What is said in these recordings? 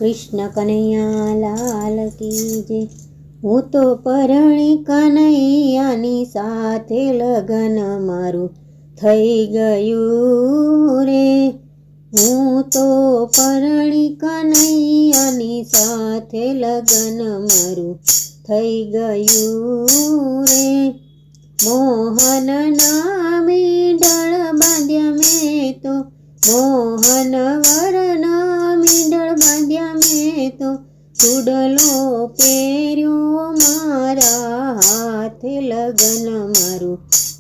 कृष्ण कन्हैया लाल की जय। हूँ तो परणी कन्हैयानी साथे लगन मारू थई गयुं रे। हूँ तो परणी कन्हैयानी साथे लगन मारू थई गयुं रे। मोहन ना मींढळ बांध्या में तो मोहन वरना मींढळ बांध्या में तो चूडलो पेर्यो मारा हाथे लगन मारू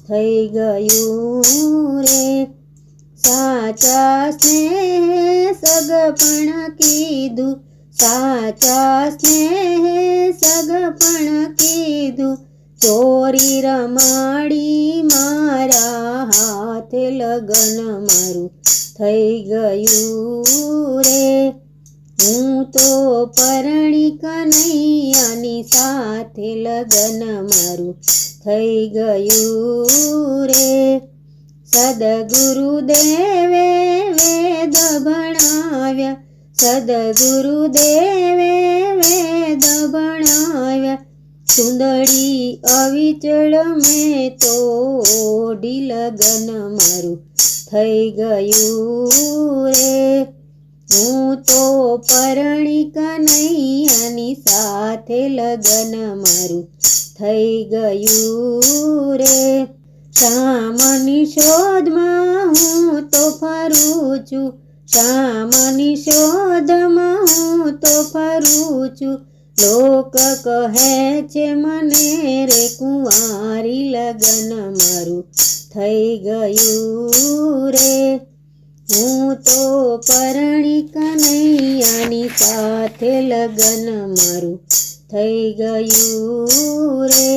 थई गयुं रे। साचा स्नेह सगपण कीधु साचा स्नेह सगपण कीधु चोरी रमाड़ी मारा हाथे लगन मारू थई गयुं रे। हूँ तो परणी कन्हैयानी साथे लगन मारू थई गयुं रे। सद्गुरुदेवे वेद भणाव्या सद्गुरुदेवे वेद भणाव्या सुंदरी अविचल में तो ओढी लगन मारू थई गयुं रे। हूँ तो परणी कन्हैयानी साथे लगन मारू थई गयुं रे। श्यामनी शोधमां हूँ तो फरूं छुं श्यामनी शोधमां हूँ तो फरूं छुं। लोक कहे छे मने रे कुंवारी लगन मारू थई गयुं रे। हूँ तो परणी कन्हैयानी साथे लगन मारू थई गयुं रे।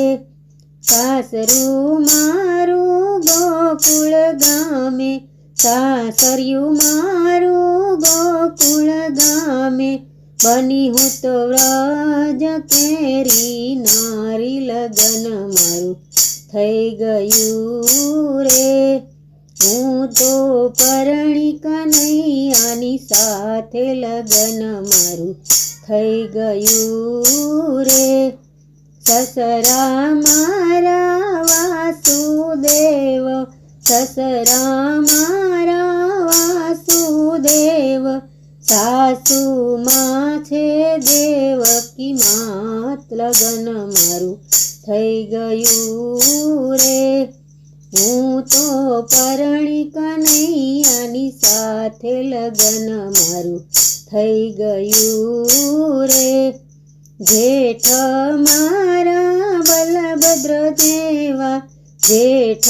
सासरू मारू गोकुळ गामे सासरियु मारू गोकुळ गामे बनी हूँ तो व्रज केरी नारी लगन मारू थई गयुं रे। हूँ तो परणी कन्हैयानी साथे लगन मारू थई गयुं रे। ससरा मारा वासुदेव ससरा मारा वासुदेव सासू माँ छे देवकी मात लगन मारू थई गयुं रे। हूँ तो परणी कन्हैयानी साथे लगन मारू थई गयुं रे। जेठ मारा बलभद्र जेवा जेठ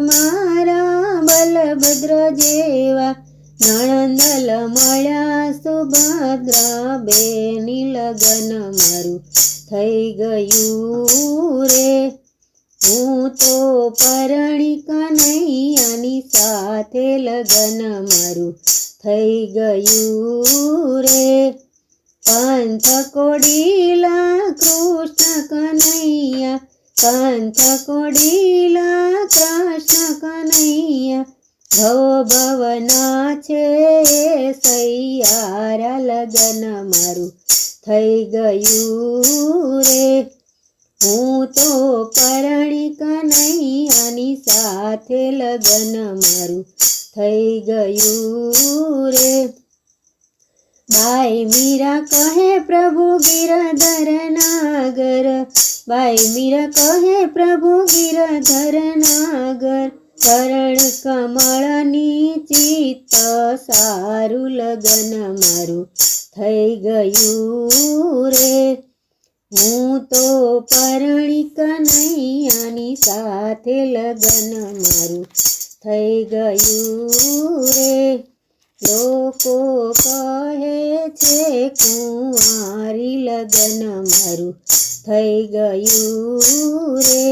मारा बलभद्र जेवा नणंदल मळ्या सुभद्रा बेनी लगन मारू थई गयुं रे। हूँ तो परणी कन्हैयानी साथे लगन मारू थई गयुं रे। पंथ कोडीला कृष्ण कन्हैया पंथ कोडीला कृष्ण कन्हैया भव भवना छे सैयारा लगन मारू थई गयुं रे। हूँ तो परणी कन्हैयानी साथे लगन मारू थई गयुं रे। बाई मीरा कहे प्रभु गिरधर नागर बाई मीरा कहे प्रभु गिरधर नागर करण कमळनी चित्त सारू लगन मारू थई गयुं रे। हूँ तो परणी कन्हैयानी साथे लगन मारू थई गयुं रे। लोको कहे छे कुंवारी लगन मारू थई गयुं रे।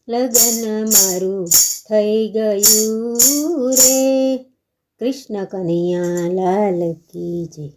लगन मारू थई गयुं रे। कृष्ण कन्हैया लाल की जय।